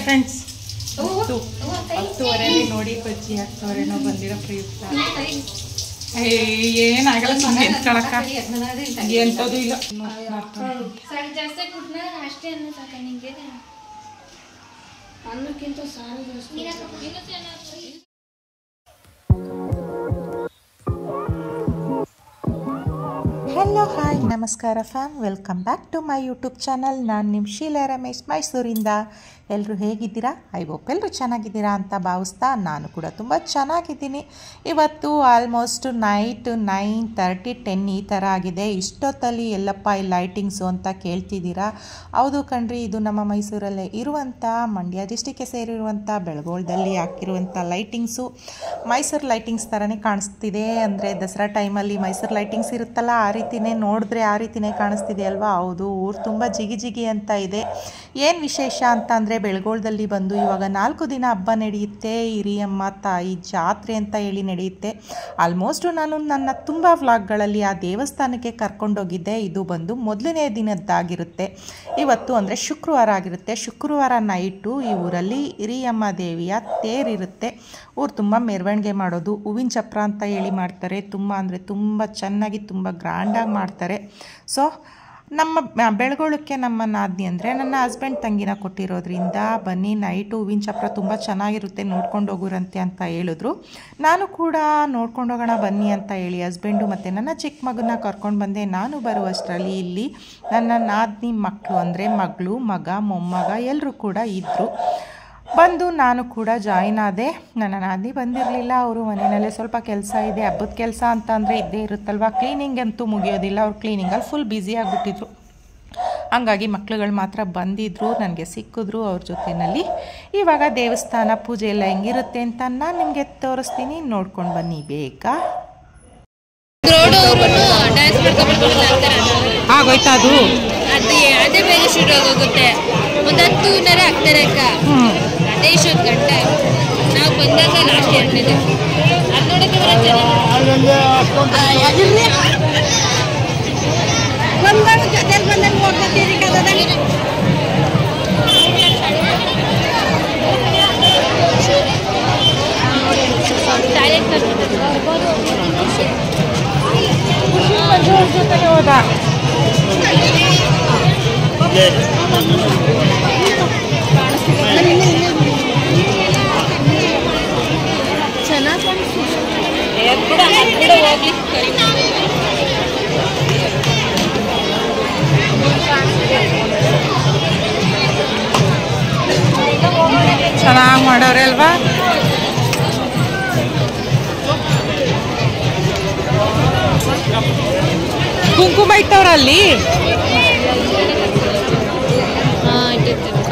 Friends 10:30 ನೋಡಿ ಬಜ್ಜಿ ಹಾಕ್ತವ್ರೇನೋ ಬಂದಿರೋ ಪ್ರಯುಕ್ತ. ಏನಾಗಲ್ಲ ಸುಮ್ಮನೆ ಎತ್ಕೊಳಕ್ಕ ಎಂಥದ್ದು ಇಲ್ಲ. ಹಲೋ ಹಾಯ್ ನಮಸ್ಕಾರ fam, welcome back to my YouTube channel. ನಾನು ನಿಮ್ಮ ಶೀಲಾ ರಮೇಶ್ ಮೈಸೂರಿಂದ. ಎಲ್ಲರೂ ಹೇಗಿದ್ದೀರಾ? ಐ ಹೋಪ್ ಎಲ್ಲರೂ ಚೆನ್ನಾಗಿದ್ದೀರಾ ಅಂತ ಭಾವಿಸ್ತಾ ನಾನು ಕೂಡ ತುಂಬ ಚೆನ್ನಾಗಿದ್ದೀನಿ. ಇವತ್ತು ಆಲ್ಮೋಸ್ಟ್ ನೈಟ್ 9:30 10 ಈ ಥರ ಆಗಿದೆ. ಇಷ್ಟೊತ್ತಲ್ಲಿ ಎಲ್ಲಪ್ಪ ಈ ಲೈಟಿಂಗ್ಸು ಅಂತ ಕೇಳ್ತಿದ್ದೀರಾ. ಹೌದು ಕಣ್ರಿ, ಇದು ನಮ್ಮ ಮೈಸೂರಲ್ಲೇ ಇರುವಂಥ ಮಂಡ್ಯ ಡಿಸ್ಟಿಕ್ಗೆ ಸೇರಿರುವಂಥ ಬೆಳಗೋಳದಲ್ಲಿ ಹಾಕಿರುವಂಥ ಲೈಟಿಂಗ್ಸು ಮೈಸೂರು ಲೈಟಿಂಗ್ಸ್ ಥರನೇ ಕಾಣಿಸ್ತಿದೆ. ಅಂದರೆ ದಸರಾ ಟೈಮಲ್ಲಿ ಮೈಸೂರು ಲೈಟಿಂಗ್ಸ್ ಇರುತ್ತಲ್ಲ, ಆ ರೀತಿಯೇ ನೋಡಿದ್ರೆ ಆ ರೀತಿಯೇ ಕಾಣಿಸ್ತಿದೆ ಅಲ್ವಾ? ಹೌದು, ಊರು ತುಂಬ ಜಿಗಿ ಜಿಗಿ ಅಂತ ಇದೆ. ಏನು ವಿಶೇಷ ಅಂತ ಅಂದರೆ ಬೆಳಗೋಳದಲ್ಲಿ ಬಂದು ಇವಾಗ 4 ದಿನ ಹಬ್ಬ ನಡೆಯುತ್ತೆ. ಹಿರಿಯಮ್ಮ ತಾಯಿ ಜಾತ್ರೆ ಅಂತ ಹೇಳಿ ನಡೆಯುತ್ತೆ. ಆಲ್ಮೋಸ್ಟು ನಾನು ನನ್ನ ತುಂಬ ವ್ಲಾಗ್ಗಳಲ್ಲಿ ಆ ದೇವಸ್ಥಾನಕ್ಕೆ ಕರ್ಕೊಂಡೋಗಿದ್ದೆ. ಇದು ಬಂದು ಮೊದಲನೇ ದಿನದ್ದಾಗಿರುತ್ತೆ. ಇವತ್ತು ಅಂದರೆ ಶುಕ್ರವಾರ ಆಗಿರುತ್ತೆ. ಶುಕ್ರವಾರ ನೈಟು ಈ ಊರಲ್ಲಿ ಹಿರಿಯಮ್ಮ ದೇವಿಯ ತೇರಿರುತ್ತೆ. ಊರು ತುಂಬ ಮೆರವಣಿಗೆ ಮಾಡೋದು, ಹೂವಿನ ಚಪ್ರ ಅಂತ ಹೇಳಿ ಮಾಡ್ತಾರೆ. ತುಂಬ ಅಂದರೆ ತುಂಬ ಚೆನ್ನಾಗಿ ತುಂಬ ಗ್ರ್ಯಾಂಡಾಗಿ ಮಾಡ್ತಾರೆ. ಸೊ ನಮ್ಮ ಬೆಳಗೋಳಕ್ಕೆ ನಮ್ಮ ನಾದಿನಿ ಅಂದರೆ ನನ್ನ ಹಸ್ಬೆಂಡ್ ತಂಗಿನ ಕೊಟ್ಟಿರೋದ್ರಿಂದ ಬನ್ನಿ ನೈಟು ಹೂವಿನ ಚಪ್ರ ತುಂಬ ಚೆನ್ನಾಗಿರುತ್ತೆ, ನೋಡ್ಕೊಂಡು ಹೋಗುರಂತೆ ಅಂತ ಹೇಳಿದ್ರು. ನಾನು ಕೂಡ ನೋಡ್ಕೊಂಡು ಹೋಗೋಣ ಬನ್ನಿ ಅಂತ ಹೇಳಿ ಹಸ್ಬೆಂಡು ಮತ್ತು ನನ್ನ ಚಿಕ್ಕ ಮಗನ ಕರ್ಕೊಂಡು ಬಂದೆ. ನಾನು ಬರುವಷ್ಟರಲ್ಲಿ ಇಲ್ಲಿ ನನ್ನ ನಾದಿನಿ ಮಕ್ಕಳು ಅಂದರೆ ಮಗಳು, ಮಗ, ಮೊಮ್ಮಗ ಎಲ್ಲರೂ ಕೂಡ ಇದ್ದರು. ಬಂದು ನಾನು ಕೂಡ ಜಾಯಿನ್ ಆದೆ. ನನ್ನ ನಾದಿನಿ ಬಂದಿರಲಿಲ್ಲ. ಅವರು ಮನೆಯಲ್ಲೇ ಸ್ವಲ್ಪ ಕೆಲಸ ಇದೆ, ಹಬ್ಬದ ಕೆಲಸ ಅಂತ ಅಂದರೆ ಇದ್ದೇ ಇರುತ್ತಲ್ವ. ಕ್ಲೀನಿಂಗ್ ಅಂತೂ ಮುಗಿಯೋದಿಲ್ಲ. ಅವ್ರು ಕ್ಲೀನಿಂಗಲ್ಲಿ ಫುಲ್ ಬ್ಯುಸಿ ಆಗಿಬಿಟ್ಟಿದ್ರು. ಹಂಗಾಗಿ ಮಕ್ಳುಗಳು ಮಾತ್ರ ಬಂದಿದ್ದರು, ನನಗೆ ಸಿಕ್ಕಿದ್ರು. ಅವ್ರ ಜೊತೆಯಲ್ಲಿ ಇವಾಗ ದೇವಸ್ಥಾನ ಪೂಜೆ ಎಲ್ಲ ಹೆಂಗಿರುತ್ತೆ ಅಂತ ನಾನು ನಿಮಗೆ ತೋರಿಸ್ತೀನಿ, ನೋಡ್ಕೊಂಡು ಬನ್ನಿ ಬೇಗ. ಆಗೋಯ್ತಾ ಅದು? ಅದೇ ಬೇರೆ ಶುರು ಆಗೋಗುತ್ತೆ. ಒಂದು 10:30 ಆಗ್ತಾರೆ ಅಕ್ಕ. ಅದೇ ಇಷ್ಟೊಂದು ಗಂಟೆ ನಾವು ಬಂದಾಗ ಲಾಸ್ಟ್ ಇರ್ತಿದೆ. ಅದು ನೋಡೋಕ್ಕೆ ಬಂದಾಗ ಜೊತೆ ಬಂದಾಗ ಹೋಗ್ತೀರಿ ಕದ ಹೋದ ಚೆನ್ನಾಗಿ ಮಾಡೋರೆ ಅಲ್ವಾ? ಕುಂಕುಮ ಇಟ್ಟವ್ರಲ್ಲಿ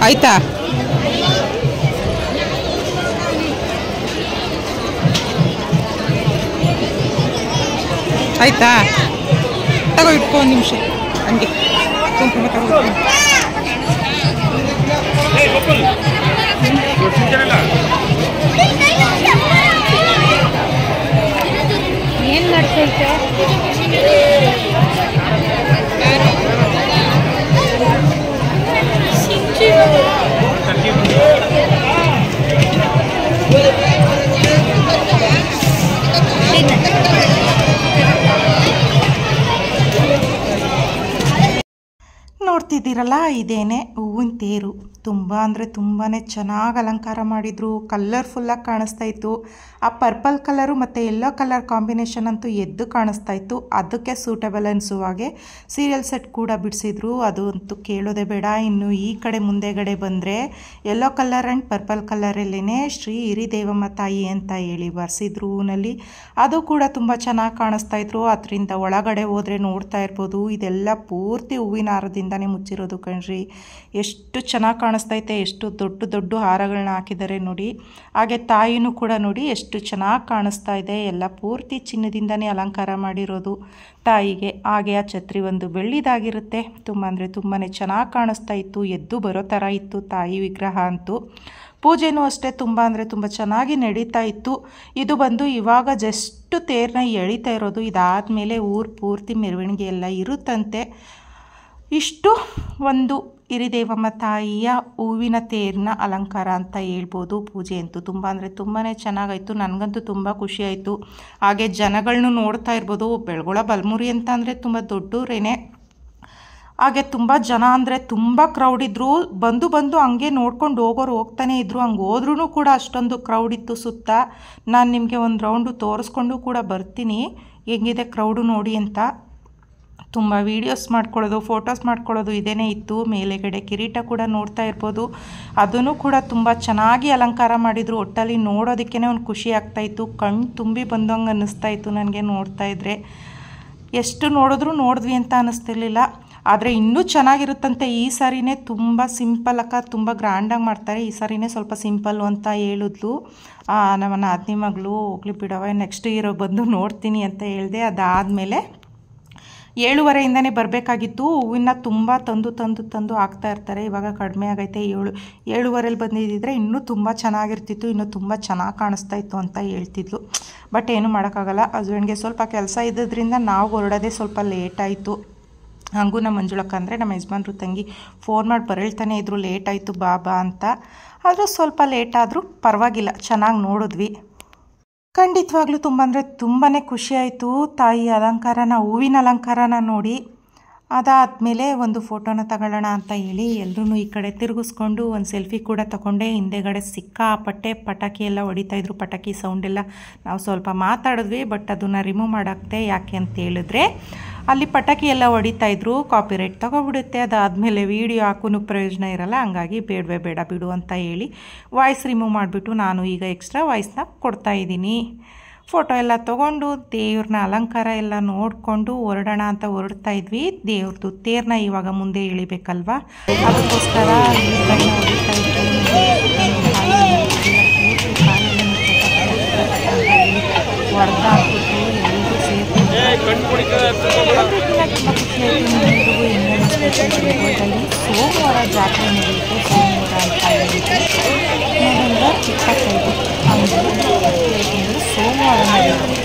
ಆಯ್ತಾ? ಆಯ್ತಾ? ತಗೋ ಇಟ್ಕೊ ಒಂದು ನಿಮಿಷ ಹಂಗೆ ಕುಂಕುಮ ತಗೋ. ಏನು ನಡ್ಸೈತೆ? ನೋಡ್ತಿದ್ದೀರಲ್ಲ, ಇದೇನೆ ಹೂವಿನ ತೇರು. ತುಂಬ ಅಂದರೆ ತುಂಬಾ ಚೆನ್ನಾಗಿ ಅಲಂಕಾರ ಮಾಡಿದರು. ಕಲರ್ಫುಲ್ಲಾಗಿ ಕಾಣಿಸ್ತಾ ಇತ್ತು. ಆ ಪರ್ಪಲ್ ಕಲರು ಮತ್ತು ಯೆಲ್ಲೋ ಕಲರ್ ಕಾಂಬಿನೇಷನ್ ಅಂತೂ ಎದ್ದು ಕಾಣಿಸ್ತಾ ಇತ್ತು. ಅದಕ್ಕೆ ಸೂಟಬಲ್ ಅನಿಸುವ ಹಾಗೆ ಸೀರಿಯಲ್ ಸೆಟ್ ಕೂಡ ಬಿಡಿಸಿದ್ರು. ಅದು ಅಂತೂ ಕೇಳೋದೇ ಬೇಡ. ಇನ್ನು ಈ ಕಡೆ ಮುಂದೆಗಡೆ ಬಂದರೆ ಯೆಲ್ಲೋ ಕಲರ್ ಆ್ಯಂಡ್ ಪರ್ಪಲ್ ಕಲರಲ್ಲೇ ಶ್ರೀ ಹಿರಿದೇವಮ್ಮ ತಾಯಿ ಅಂತ ಹೇಳಿ ಬರ್ಸಿದ್ರು ಹೂನಲ್ಲಿ. ಅದು ಕೂಡ ತುಂಬ ಚೆನ್ನಾಗಿ ಕಾಣಿಸ್ತಾ ಇದ್ರು. ಅದರಿಂದ ಒಳಗಡೆ ಹೋದರೆ ನೋಡ್ತಾ ಇರ್ಬೋದು, ಇದೆಲ್ಲ ಪೂರ್ತಿ ಹೂವಿನ ಹಾರದಿಂದನೇ ಮುಚ್ಚಿರೋದು ಕಣ್ರಿ. ಎಷ್ಟು ಚೆನ್ನಾಗಿ ಕಾಣಿಸ್ತೈತೆ. ಎಷ್ಟು ದೊಡ್ಡ ದೊಡ್ಡ ಹಾರಗಳನ್ನ ಹಾಕಿದ್ದಾರೆ ನೋಡಿ. ಹಾಗೆ ತಾಯಿನೂ ಕೂಡ ನೋಡಿ ಎಷ್ಟು ಚೆನ್ನಾಗಿ ಕಾಣಿಸ್ತಾ ಇದೆ. ಎಲ್ಲ ಪೂರ್ತಿ ಚಿನ್ನದಿಂದನೇ ಅಲಂಕಾರ ಮಾಡಿರೋದು ತಾಯಿಗೆ. ಹಾಗೆ ಆ ಛತ್ರಿ ಒಂದು ಬೆಳ್ಳಿದಾಗಿರುತ್ತೆ. ತುಂಬ ಅಂದರೆ ತುಂಬಾ ಚೆನ್ನಾಗಿ ಕಾಣಿಸ್ತಾ ಇತ್ತು. ಎದ್ದು ಬರೋ ಥರ ಇತ್ತು ತಾಯಿ ವಿಗ್ರಹ ಅಂತೂ. ಪೂಜೆನೂ ಅಷ್ಟೇ ತುಂಬ ಅಂದರೆ ತುಂಬ ಚೆನ್ನಾಗಿ ನಡೀತಾ ಇತ್ತು. ಇದು ಬಂದು ಇವಾಗ ಜಸ್ಟ್ ತೇರನ್ನ ಎಳಿತಾ ಇರೋದು. ಇದಾದಮೇಲೆ ಊರು ಪೂರ್ತಿ ಮೆರವಣಿಗೆ ಎಲ್ಲ ಇರುತ್ತಂತೆ. ಇಷ್ಟು ಒಂದು ಹಿರಿದೇವಮ್ಮ ತಾಯಿಯ ಹೂವಿನ ತೇರಿನ ಅಲಂಕಾರ ಅಂತ ಹೇಳ್ಬೋದು. ಪೂಜೆ ಅಂತೂ ತುಂಬ ಅಂದರೆ ತುಂಬಾ ಚೆನ್ನಾಗಾಯಿತು. ನನಗಂತೂ ತುಂಬ ಖುಷಿಯಾಯಿತು. ಹಾಗೆ ಜನಗಳನ್ನೂ ನೋಡ್ತಾ ಇರ್ಬೋದು. ಬೆಳಗೊಳ ಬಲಮುರಿ ಅಂತ ಅಂದರೆ ತುಂಬ ದೊಡ್ಡೂರೇನೆ. ಹಾಗೆ ತುಂಬ ಜನ ಅಂದರೆ ತುಂಬ ಕ್ರೌಡ್ ಇದ್ದರು. ಬಂದು ಹಂಗೆ ನೋಡ್ಕೊಂಡು ಹೋಗೋರು ಹೋಗ್ತಾನೆ ಇದ್ದರು. ಹಂಗೆ ಹೋದ್ರೂ ಕೂಡ ಅಷ್ಟೊಂದು ಕ್ರೌಡ್ ಇತ್ತು ಸುತ್ತ. ನಾನು ನಿಮಗೆ ಒಂದು ರೌಂಡು ತೋರಿಸ್ಕೊಂಡು ಕೂಡ ಬರ್ತೀನಿ ಹೆಂಗಿದೆ ಕ್ರೌಡು ನೋಡಿ ಅಂತ. ತುಂಬ ವೀಡಿಯೋಸ್ ಮಾಡ್ಕೊಳ್ಳೋದು, ಫೋಟೋಸ್ ಮಾಡ್ಕೊಳ್ಳೋದು ಇದೇನೇ ಇತ್ತು. ಮೇಲೆಗಡೆ ಕಿರೀಟ ಕೂಡ ನೋಡ್ತಾ ಇರ್ಬೋದು. ಅದನ್ನು ಕೂಡ ತುಂಬ ಚೆನ್ನಾಗಿ ಅಲಂಕಾರ ಮಾಡಿದರು. ಒಟ್ಟಲ್ಲಿ ನೋಡೋದಕ್ಕೇ ಒಂದು ಖುಷಿ ಆಗ್ತಾಯಿತ್ತು. ಕಣ್ಣು ತುಂಬಿ ಬಂದಂಗೆ ಅನ್ನಿಸ್ತಾಯಿತ್ತು ನನಗೆ ನೋಡ್ತಾ ಇದ್ದರೆ. ಎಷ್ಟು ನೋಡಿದ್ವಿ ಅಂತ ಅನ್ನಿಸ್ತಿರ್ಲಿಲ್ಲ. ಆದರೆ ಇನ್ನೂ ಚೆನ್ನಾಗಿರುತ್ತಂತೆ. ಈ ಸಾರಿನೇ ತುಂಬ ಸಿಂಪಲ್ ಅಕ್ಕ, ತುಂಬ ಗ್ರ್ಯಾಂಡಾಗಿ ಮಾಡ್ತಾರೆ. ಈ ಸಾರಿನೇ ಸ್ವಲ್ಪ ಸಿಂಪಲ್ಲು ಅಂತ ಹೇಳಿದ್ಲು ನಮ್ಮ ನಾದಿನಿ ಮಗಳು. ಹೋಗ್ಲಿ ಬಿಡವ, ನೆಕ್ಸ್ಟ್ ಇಯರ್ ಬಂದು ನೋಡ್ತೀನಿ ಅಂತ ಹೇಳಿದೆ. ಅದಾದಮೇಲೆ 7:30ಇಂದನೇ ಬರಬೇಕಾಗಿತ್ತು. ಹೂವಿನ ತುಂಬ ತಂದು ಹಾಕ್ತಾ ಇರ್ತಾರೆ. ಇವಾಗ ಕಡಿಮೆ ಆಗೈತೆ. 7:30 ಬಂದಿದ್ದಿದ್ರೆ ಇನ್ನೂ ತುಂಬ ಚೆನ್ನಾಗಿರ್ತಿತ್ತು, ಇನ್ನೂ ತುಂಬ ಚೆನ್ನಾಗಿ ಕಾಣಿಸ್ತಾ ಇತ್ತು ಅಂತ ಹೇಳ್ತಿದ್ಲು. ಬಟ್ ಏನು ಮಾಡೋಕ್ಕಾಗಲ್ಲ. ಹಸ್ಬೆಂಡ್ಗೆ ಸ್ವಲ್ಪ ಕೆಲಸ ಇದ್ದದ್ರಿಂದ ನಾವು ಹೊರಡೋದೇ ಸ್ವಲ್ಪ ಲೇಟಾಯಿತು. ಹಂಗೂ ನಮ್ಮ ಮಂಜುಳಕ್ಕ ಅಂದರೆ ನಮ್ಮ ಯಜಮಾನ್ರು ತಂಗಿ ಫೋನ್ ಮಾಡಿ ಬರೇಳ್ತಾನೆ ಇದ್ರು, ಲೇಟ್ ಆಯಿತು ಬಾ ಅಂತ. ಆದರೂ ಸ್ವಲ್ಪ ಲೇಟ್ ಆದರೂ ಪರವಾಗಿಲ್ಲ, ಚೆನ್ನಾಗಿ ನೋಡಿದ್ವಿ. ಖಂಡಿತವಾಗ್ಲೂ ತುಂಬ ಅಂದರೆ ತುಂಬಾ ಖುಷಿಯಾಯಿತು ತಾಯಿ ಅಲಂಕಾರನ, ಹೂವಿನ ಅಲಂಕಾರನ ನೋಡಿ. ಅದಾದಮೇಲೆ ಒಂದು ಫೋಟೋನ ತಗೊಳ್ಳೋಣ ಅಂತ ಹೇಳಿ ಎಲ್ಲರೂ ಈ ಕಡೆ ತಿರುಗಿಸ್ಕೊಂಡು ಒಂದು ಸೆಲ್ಫಿ ಕೂಡ ತಗೊಂಡೆ. ಹಿಂದೆಗಡೆ ಸಿಕ್ಕಾಪಟ್ಟೆ ಪಟಾಕಿ ಎಲ್ಲ ಹೊಡಿತಾಯಿದ್ರು. ಪಟಾಕಿ ಸೌಂಡೆಲ್ಲ ನಾವು ಸ್ವಲ್ಪ ಮಾತಾಡಿದ್ವಿ, ಬಟ್ ಅದನ್ನು ರಿಮೂವ್ ಮಾಡಾಕ್ತೆ. ಯಾಕೆ ಅಂತ ಹೇಳಿದ್ರೆ ಅಲ್ಲಿ ಪಟಾಕಿ ಎಲ್ಲ ಹೊಡಿತಾಯಿದ್ರು, ಕಾಪಿರೈಟ್ ತಗೊಬಿಡುತ್ತೆ. ಅದಾದಮೇಲೆ ವೀಡಿಯೋ ಹಾಕೂ ಪ್ರಯೋಜನ ಇರಲ್ಲ. ಹಂಗಾಗಿ ಬೇಡ ಬಿಡು ಅಂತ ಹೇಳಿ ವಾಯ್ಸ್ ರಿಮೂವ್ ಮಾಡಿಬಿಟ್ಟು ನಾನು ಈಗ ಎಕ್ಸ್ಟ್ರಾ ವಾಯ್ಸ್ನ ಕೊಡ್ತಾಯಿದ್ದೀನಿ. ಫೋಟೋ ಎಲ್ಲ ತೊಗೊಂಡು ದೇವ್ರನ್ನ ಅಲಂಕಾರ ಎಲ್ಲ ನೋಡಿಕೊಂಡು ಹೊರಡೋಣ ಅಂತ ಹೊರಡ್ತಾ ಇದ್ವಿ. ದೇವ್ರದ್ದು ತೇರನ್ನ ಇವಾಗ ಮುಂದೆ ಇಳಿಬೇಕಲ್ವ, ಅದಕ್ಕೋಸ್ಕರ ಹೊಡಿತಾ ಇದ್ವಿ. ಹೊಡೆದ ಹಾಕ್ಬಿಟ್ಟು ಎಲ್ಲರೂ ಸೇರ್ಕೊಂಡು ಸೋಮವಾರ ಜಾತ್ರೆ ನಡೆಯುತ್ತೆ. ಸೋಮವಾರ ಅಂತ ಹೇಳಿದ್ರೆ ನವೆಂಬರ್ 25 ಅಂದರೆ ಸೋಮವಾರ ನಡೆಯುತ್ತೆ.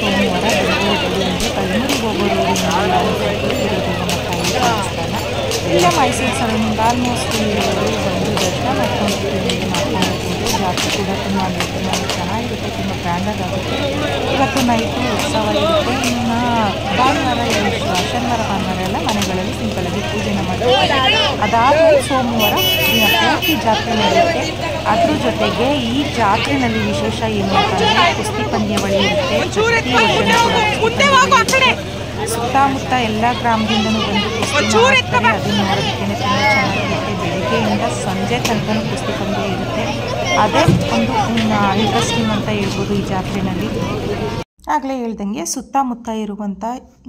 ಸೋಮವಾರ ಬೆಳಗ್ಗೆ ಬಲಮುರಿಗೆ ಹೋಗೋ ರೋಡಿನಲ್ಲಿ ಇರೋದು ನಮ್ಮ ತಾಯಿ ದೇವಸ್ಥಾನ. ಇಲ್ಲ ಮೈಸೂರು ಸರೌಂಡಿಂಗ್ ಆಲ್ಮೋಸ್ಟ್ ಬಂದು ದರ್ಶನ ಮಾಡ್ಕೊಂಡು ಮಾಡ್ಕೊಂಡಿರ್ಬೋದು. ಜಾತ್ರೆ ಕೂಡ ತುಂಬ ಅಂದರೆ ತುಂಬ ಚೆನ್ನಾಗಿರುತ್ತೆ, ತುಂಬ ಗ್ರ್ಯಾಂಡಾಗಿ ಆಗುತ್ತೆ. ಇವತ್ತು ನೈಟು ಉತ್ಸವ ಇರುತ್ತೆ. ಇನ್ನು ಭಾನುವಾರ ಶನಿವಾರ ಭಾನುವಾರ ಎಲ್ಲ ಮನೆಗಳಲ್ಲಿ ಸಿಂಪಲಾಗಿ ಪೂಜೆನ ಮಾಡ್ತಾರೆ. ಅದಾದಮೇಲೆ ಸೋಮವಾರ ಪೂರ್ತಿ ಜಾತ್ರೆ ನಡೆಯುತ್ತೆ. ಅದ್ರ ಜೊತೆಗೆ ಈ ಜಾತ್ರೆಯಲ್ಲಿ ವಿಶೇಷ ಏನು ಅಂತಂದರೆ ಕುಸ್ತಿ ಪಂದ್ಯಾವಳಿ ಇರುತ್ತೆ. ಸುತ್ತಮುತ್ತ ಎಲ್ಲ ಗ್ರಾಮದಿಂದನೂ ಬಂದು ಕುಸ್ತಿ ಮಾಡ್ತಾರೆ. ಅದು ನೋಡೋದಕ್ಕೇ ತುಂಬ ಚೆನ್ನಾಗಿರುತ್ತೆ. ಬೆಳಗ್ಗೆಯಿಂದ ಸಂಜೆ ತನಕ ಕುಸ್ತಿ ಪಂದ್ಯ ಇರುತ್ತೆ. ಅದೇ ಒಂದು ಇಂಟ್ರೆಸ್ಟಿಂಗ್ ಅಂತ ಹೇಳ್ಬೋದು ಈ ಜಾತ್ರೆಯಲ್ಲಿ. ಆಗಲೇ ಹೇಳ್ದಂಗೆ ಸುತ್ತಮುತ್ತ ಇರುವಂಥ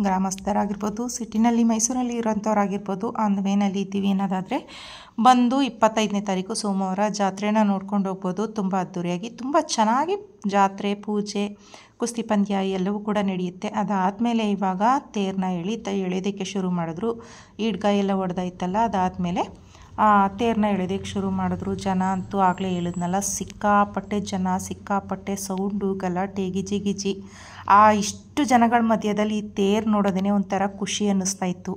ಗ್ರಾಮಸ್ಥರಾಗಿರ್ಬೋದು, ಸಿಟಿನಲ್ಲಿ ಮೈಸೂರಲ್ಲಿ ಇರೋಂಥವ್ರಾಗಿರ್ಬೋದು, ಆನ್ ದ ವೇನಲ್ಲಿ ಇದ್ದೀವಿ ಅನ್ನೋದಾದರೆ ಬಂದು 25ನೇ ತಾರೀಕು ಸೋಮವಾರ ಜಾತ್ರೆನ ನೋಡ್ಕೊಂಡು ಹೋಗ್ಬೋದು. ತುಂಬ ಅದ್ದೂರಿಯಾಗಿ ತುಂಬ ಚೆನ್ನಾಗಿ ಜಾತ್ರೆ, ಪೂಜೆ, ಕುಸ್ತಿ ಪಂದ್ಯ ಎಲ್ಲವೂ ಕೂಡ ನಡೆಯುತ್ತೆ. ಅದಾದಮೇಲೆ ಇವಾಗ ತೇರನ್ನ ಎಳೆಯೋದಕ್ಕೆ ಶುರು ಮಾಡಿದ್ರು. ಈಡ್ಗ ಎಲ್ಲ ಹೊಡೆದಾಯ್ತಲ್ಲ, ಅದಾದಮೇಲೆ ತೇರನ್ನ ಎಳೆಯೋದಕ್ಕೆ ಶುರು ಮಾಡಿದ್ರು. ಜನ ಅಂತೂ ಆಗಲೇ ಹೇಳಿದ್ನಲ್ಲ, ಸಿಕ್ಕಾಪಟ್ಟೆ ಜನ, ಸಿಕ್ಕಾಪಟ್ಟೆ ಸೌಂಡು, ಗಲಾಟೆ, ಗಿಜಿ. ಇಷ್ಟು ಜನಗಳ ಮಧ್ಯದಲ್ಲಿ ಈ ತೇರು ನೋಡೋದೇ ಒಂಥರ ಖುಷಿ ಅನ್ನಿಸ್ತಾ ಇತ್ತು.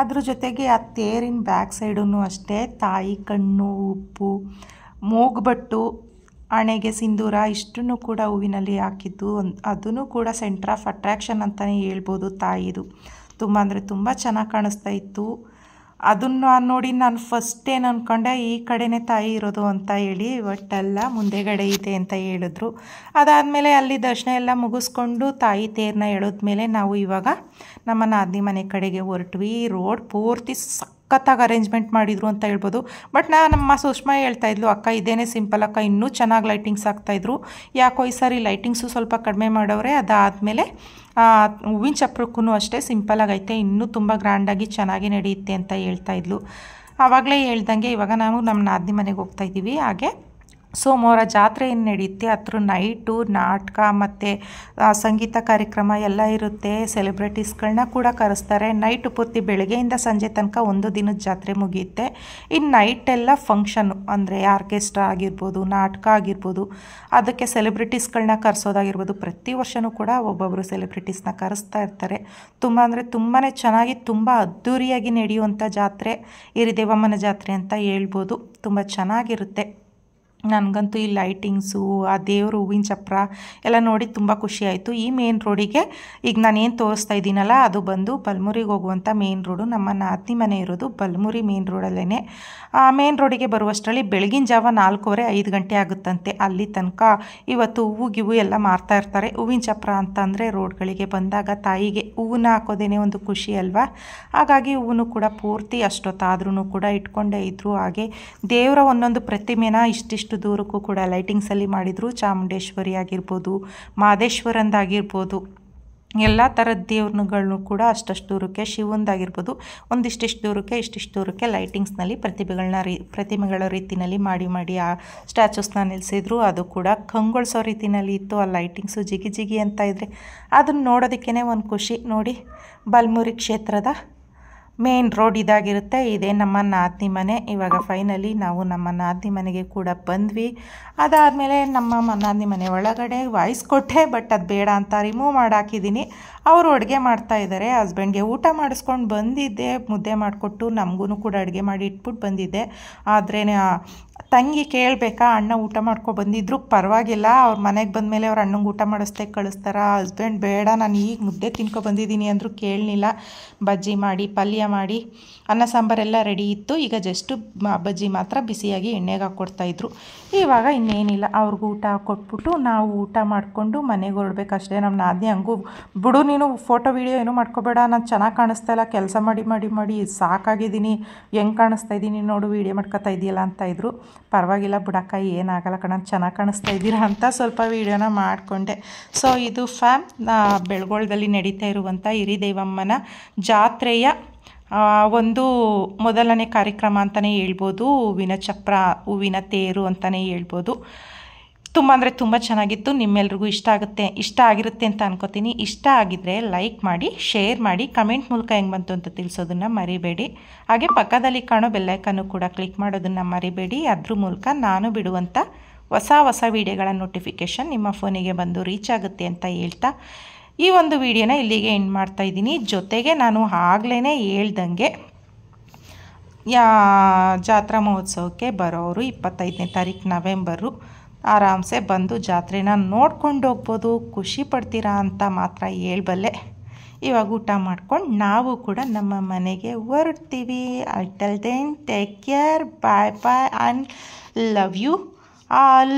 ಅದ್ರ ಜೊತೆಗೆ ಆ ತೇರಿನ ಬ್ಯಾಕ್ ಸೈಡೂ ಅಷ್ಟೇ ತಾಯಿ ಕಣ್ಣು, ಉಪ್ಪು, ಮೂಗುಬಟ್ಟು, ಹಣೆಗೆ ಸಿಂಧೂರ ಇಷ್ಟನ್ನು ಕೂಡ ಹೂವಿನಲ್ಲಿ ಹಾಕಿದ್ದು. ಅದೂ ಕೂಡ ಸೆಂಟರ್ ಆಫ್ ಅಟ್ರ್ಯಾಕ್ಷನ್ ಅಂತಲೇ ಹೇಳ್ಬೋದು ತಾಯಿದು. ತುಂಬ ಅಂದರೆ ತುಂಬ ಚೆನ್ನಾಗಿ ಕಾಣಿಸ್ತಾ ಇತ್ತು. ಅದನ್ನು ನೋಡಿ ನಾನು ಫಸ್ಟ್ ಏನು ಅಂದ್ಕೊಂಡೆ, ಈ ಕಡೆನೇ ತಾಯಿ ಇರೋದು ಅಂತ ಹೇಳಿ. ಒಟ್ಟಲ್ಲ, ಮುಂದೆಗಡೆ ಇದೆ ಅಂತ ಹೇಳಿದ್ರು. ಅದಾದಮೇಲೆ ಅಲ್ಲಿ ದರ್ಶನ ಎಲ್ಲ ಮುಗಿಸ್ಕೊಂಡು ತಾಯಿ ತೇರನ್ನ ಎಳೆದ್ಮೇಲೆ ನಾವು ಇವಾಗ ನಮ್ಮ ನಾದಿನಿ ಮನೆ ಕಡೆಗೆ ಹೊರಟ್ವಿ. ರೋಡ್ ಪೂರ್ತಿ ಸಖತ್ತಾಗಿ ಅರೇಂಜ್ಮೆಂಟ್ ಮಾಡಿದರು ಅಂತ ಹೇಳ್ಬೋದು. ಬಟ್ ನಮ್ಮ ಸುಷ್ಮಾ ಹೇಳ್ತಾಯಿದ್ಲು, ಅಕ್ಕ ಇದೇನೇ ಸಿಂಪಲ್ ಅಕ್ಕ, ಇನ್ನೂ ಚೆನ್ನಾಗಿ ಲೈಟಿಂಗ್ಸ್ ಹಾಕ್ತಾಯಿದ್ರು. ಯಾಕೋ ಈ ಸಾರಿ ಲೈಟಿಂಗ್ಸು ಸ್ವಲ್ಪ ಕಡಿಮೆ ಮಾಡವ್ರೆ. ಅದಾದಮೇಲೆ ಹೂವಿನ ಚಪ್ರಕ್ಕೂ ಅಷ್ಟೇ ಸಿಂಪಲಾಗೈತೆ, ಇನ್ನೂ ತುಂಬ ಗ್ರ್ಯಾಂಡಾಗಿ ಚೆನ್ನಾಗಿ ನಡೆಯುತ್ತೆ ಅಂತ ಹೇಳ್ತಾಯಿದ್ಲು. ಆವಾಗಲೇ ಹೇಳ್ದಂಗೆ ಇವಾಗ ನಾವು ನಮ್ಮ ನಾದಿನಿ ಮನೆಗೆ ಹೋಗ್ತಾಯಿದ್ದೀವಿ. ಹಾಗೆ ಸೋಮವಾರ ಜಾತ್ರೆ ಏನು ನಡೆಯುತ್ತೆ ಅದ್ರ ನೈಟು ನಾಟಕ ಮತ್ತು ಸಂಗೀತ ಕಾರ್ಯಕ್ರಮ ಎಲ್ಲ ಇರುತ್ತೆ. ಸೆಲೆಬ್ರಿಟೀಸ್ಗಳನ್ನ ಕೂಡ ಕರೆಸ್ತಾರೆ. ನೈಟು ಪೂರ್ತಿ ಬೆಳಗ್ಗೆಯಿಂದ ಸಂಜೆ ತನಕ ಒಂದು ದಿನದ ಜಾತ್ರೆ ಮುಗಿಯುತ್ತೆ. ಇನ್ನು ನೈಟೆಲ್ಲ ಫಂಕ್ಷನ್ನು ಅಂದರೆ ಆರ್ಕೆಸ್ಟ್ರಾ ಆಗಿರ್ಬೋದು, ನಾಟಕ ಆಗಿರ್ಬೋದು, ಅದಕ್ಕೆ ಸೆಲೆಬ್ರಿಟೀಸ್ಗಳನ್ನ ಕರೆಸೋದಾಗಿರ್ಬೋದು. ಪ್ರತಿ ವರ್ಷವೂ ಕೂಡ ಒಬ್ಬೊಬ್ಬರು ಸೆಲೆಬ್ರಿಟೀಸ್ನ ಕರೆಸ್ತಾ ಇರ್ತಾರೆ. ತುಂಬ ಅಂದರೆ ತುಂಬಾ ಚೆನ್ನಾಗಿ ತುಂಬ ಅದ್ಧೂರಿಯಾಗಿ ನಡೆಯುವಂಥ ಜಾತ್ರೆ ಹಿರಿದೇವಮ್ಮನ ಜಾತ್ರೆ ಅಂತ ಹೇಳ್ಬೋದು. ತುಂಬ ಚೆನ್ನಾಗಿರುತ್ತೆ. ನನಗಂತೂ ಈ ಲೈಟಿಂಗ್ಸು, ಆ ದೇವರು ಹೂವಿನ ಚಪ್ರ ಎಲ್ಲ ನೋಡಿ ತುಂಬ ಖುಷಿಯಾಯಿತು. ಈ ಮೇನ್ ರೋಡಿಗೆ ಈಗ ನಾನೇನು ತೋರಿಸ್ತಾ ಇದ್ದೀನಲ್ಲ ಅದು ಬಂದು ಬಲಮುರಿಗೆ ಹೋಗುವಂಥ ಮೇನ್ ರೋಡು. ನಮ್ಮ ನಾದಿನಿ ಮನೆ ಇರೋದು ಬಲಮುರಿ ಮೇನ್ ರೋಡಲ್ಲೇ. ಆ ಮೇನ್ ರೋಡಿಗೆ ಬರುವಷ್ಟರಲ್ಲಿ ಬೆಳಗಿನ ಜಾವ 4:30-5 ಗಂಟೆ ಆಗುತ್ತಂತೆ. ಅಲ್ಲಿ ತನಕ ಇವತ್ತು ಹೂವು ಗಿವು ಎಲ್ಲ ಮಾರ್ತಾ ಇರ್ತಾರೆ. ಹೂವಿನ ಚಪ್ರ ಅಂತ ಅಂದರೆ ರೋಡ್ಗಳಿಗೆ ಬಂದಾಗ ತಾಯಿಗೆ ಹೂವನ್ನ ಹಾಕೋದೇನೆ ಒಂದು ಖುಷಿ ಅಲ್ವಾ. ಹಾಗಾಗಿ ಹೂವು ಕೂಡ ಪೂರ್ತಿ ಅಷ್ಟೊತ್ತಾದ್ರೂ ಕೂಡ ಇಟ್ಕೊಂಡೇ ಇದ್ದರು. ಹಾಗೆ ದೇವರ ಒಂದೊಂದು ಪ್ರತಿಮೆನ ಇಷ್ಟಿಷ್ಟು ದೂರಕ್ಕೂ ಕೂಡ ಲೈಟಿಂಗ್ಸಲ್ಲಿ ಮಾಡಿದರು. ಚಾಮುಂಡೇಶ್ವರಿ ಆಗಿರ್ಬೋದು, ಮಾದೇಶ್ವರಂದಾಗಿರ್ಬೋದು, ಎಲ್ಲ ಥರದ ದೇವ್ರುಗಳನ್ನು ಕೂಡ ಅಷ್ಟಷ್ಟು ದೂರಕ್ಕೆ, ಶಿವಂದಾಗಿರ್ಬೋದು ಒಂದಿಷ್ಟಿಷ್ಟು ದೂರಕ್ಕೆ ಇಷ್ಟಿಷ್ಟು ದೂರಕ್ಕೆ ಲೈಟಿಂಗ್ಸ್ನಲ್ಲಿ ಪ್ರತಿಮೆಗಳ ರೀತಿಯಲ್ಲಿ ಮಾಡಿ ಆ ಸ್ಟ್ಯಾಚೂಸ್ನ ನಿಲ್ಲಿಸಿದ್ರು. ಅದು ಕೂಡ ಕಂಗೊಳಿಸೋ ರೀತಿಯಲ್ಲಿ ಇತ್ತು. ಆ ಲೈಟಿಂಗ್ಸು ಜಿಗಿ ಜಿಗಿ ಅಂತ ಇದ್ದರೆ ಅದನ್ನು ನೋಡೋದಕ್ಕೇ ಒಂದು ಖುಷಿ. ನೋಡಿ, ಬಲಮುರಿ ಕ್ಷೇತ್ರದ ಮೇನ್ ರೋಡ್ ಇದಾಗಿರುತ್ತೆ. ಇದೇ ನಮ್ಮ ನಾದಿನಿ ಮನೆ. ಇವಾಗ ಫೈನಲಿ ನಾವು ನಮ್ಮ ನಾದಿನಿ ಮನೆಗೆ ಕೂಡ ಬಂದ್ವಿ. ಅದಾದಮೇಲೆ ನಮ್ಮ ನಾದಿನಿ ಮನೆ ಒಳಗಡೆ ವಾಯ್ಸ್ ಕೊಟ್ಟೆ, ಬಟ್ ಅದು ಬೇಡ ಅಂತ ರಿಮೂವ್ ಮಾಡಾಕಿದ್ದೀನಿ. ಅವರು ಅಡುಗೆ ಮಾಡ್ತಾಯಿದ್ದಾರೆ. ಹಸ್ಬೆಂಡ್ಗೆ ಊಟ ಮಾಡಿಸ್ಕೊಂಡು ಬಂದಿದ್ದೆ, ಮುದ್ದೆ ಮಾಡಿಕೊಟ್ಟು ನಮಗೂ ಕೂಡ ಅಡುಗೆ ಮಾಡಿ ಇಟ್ಬಿಟ್ಟು ಬಂದಿದ್ದೆ. ಆದರೆ ತಂಗಿ ಕೇಳಬೇಕಾ, ಅಣ್ಣ ಊಟ ಮಾಡ್ಕೊ ಬಂದಿದ್ರು ಪರವಾಗಿಲ್ಲ, ಅವ್ರ ಮನೆಗೆ ಬಂದಮೇಲೆ ಅವ್ರ ಅಣ್ಣಂಗೆ ಊಟ ಮಾಡಿಸ್ತೇ ಕಳಿಸ್ತಾರ. ಹಸ್ಬೆಂಡ್ ಬೇಡ ನಾನು ಈಗ ಮುದ್ದೆ ತಿನ್ಕೊ ಬಂದಿದ್ದೀನಿ ಅಂದರೂ ಕೇಳಲಿಲ್ಲ. ಬಜ್ಜಿ ಮಾಡಿ, ಪಲ್ಯ ಮಾಡಿ, ಅನ್ನ ಸಾಂಬಾರೆಲ್ಲ ರೆಡಿ ಇತ್ತು. ಈಗ ಜಸ್ಟು ಬಜ್ಜಿ ಮಾತ್ರ ಬಿಸಿಯಾಗಿ ಎಣ್ಣೆಗೆ ಹಾಕ್ಕೊಡ್ತಾಯಿದ್ರು. ಇವಾಗ ಇನ್ನೇನಿಲ್ಲ, ಅವ್ರಿಗೂ ಊಟ ಕೊಟ್ಬಿಟ್ಟು ನಾವು ಊಟ ಮಾಡಿಕೊಂಡು ಮನೆಗೆ ಹೊರಡ್ಬೇಕಷ್ಟೇ. ನಮ್ಮ ನಾದಿನಿ ಹಂಗೂ ಬಿಡು, ನೀನು ಫೋಟೋ ವೀಡಿಯೋ ಏನೂ ಮಾಡ್ಕೋಬೇಡ, ನಾನು ಚೆನ್ನಾಗಿ ಕಾಣಿಸ್ತಾ ಇಲ್ಲ, ಕೆಲಸ ಮಾಡಿ ಸಾಕಾಗಿದ್ದೀನಿ, ಹೆಂಗೆ ಕಾಣಿಸ್ತಾ ಇದ್ದೀನಿ ನೋಡು, ವೀಡಿಯೋ ಮಾಡ್ಕೊತಾ ಇದೆಯಲ್ಲ ಅಂತ ಇದ್ರು. ಪರವಾಗಿಲ್ಲ ಬಿಡಕ್ಕ, ಏನಾಗಲ್ಲ ಕಣ, ಚೆನ್ನಾಗಿ ಕಾಣಿಸ್ತಾ ಇದ್ದೀರಾ ಅಂತ ಸ್ವಲ್ಪ ವೀಡಿಯೋನ ಮಾಡಿಕೊಂಡೆ. ಸೊ ಇದು ಬೆಳಗೊಳದಲ್ಲಿ ನಡೀತಾ ಇರುವಂಥ ಹಿರಿದೇವಮ್ಮನ ಜಾತ್ರೆಯ ಒಂದು ಮೊದಲನೇ ಕಾರ್ಯಕ್ರಮ ಅಂತಲೇ ಹೇಳ್ಬೋದು. ಹೂವಿನ ಚಪ್ರ, ಹೂವಿನ ತೇರು ಅಂತಲೇ ಹೇಳ್ಬೋದು. ತುಂಬ ಅಂದರೆ ತುಂಬ ಚೆನ್ನಾಗಿತ್ತು. ನಿಮ್ಮೆಲ್ರಿಗೂ ಇಷ್ಟ ಆಗಿರುತ್ತೆ ಅಂತ ಅನ್ಕೋತೀನಿ. ಇಷ್ಟ ಆಗಿದ್ದರೆ ಲೈಕ್ ಮಾಡಿ, ಶೇರ್ ಮಾಡಿ, ಕಮೆಂಟ್ ಮೂಲಕ ಹೆಂಗೆ ಬಂತು ಅಂತ ತಿಳಿಸೋದನ್ನು ಮರಿಬೇಡಿ. ಹಾಗೆ ಪಕ್ಕದಲ್ಲಿ ಕಾಣೋ ಬೆಲ್ಲೈಕನ್ನು ಕೂಡ ಕ್ಲಿಕ್ ಮಾಡೋದನ್ನು ಮರಿಬೇಡಿ. ಅದ್ರ ಮೂಲಕ ನಾನು ಬಿಡುವಂಥ ಹೊಸ ವಿಡಿಯೋಗಳ ನೋಟಿಫಿಕೇಷನ್ ನಿಮ್ಮ ಫೋನಿಗೆ ಬಂದು ರೀಚ್ ಆಗುತ್ತೆ ಅಂತ ಹೇಳ್ತಾ ಈ ಒಂದು ವಿಡಿಯೋನ ಇಲ್ಲಿಗೆ ಎಂಡ್ ಮಾಡ್ತಾಯಿದ್ದೀನಿ. ಜೊತೆಗೆ ನಾನು ಆಗಲೇ ಹೇಳ್ದಂಗೆ ಜಾತ್ರಾ ಮಹೋತ್ಸವಕ್ಕೆ ಬರೋರು 25ನೇ ತಾರೀಕು ನವೆಂಬರು ಆರಾಮ್ಸೆ ಬಂದು ಜಾತ್ರೆನ ನೋಡ್ಕೊಂಡು ಹೋಗ್ಬೋದು, ಖುಷಿ ಪಡ್ತೀರಾ ಅಂತ ಮಾತ್ರ ಹೇಳ್ಬಲ್ಲೆ. ಇವಾಗ ಊಟ ಮಾಡ್ಕೊಂಡು ನಾವು ಕೂಡ ನಮ್ಮ ಮನೆಗೆ ಹೊರಡ್ತೀವಿ. Until then take care, bye and love you all.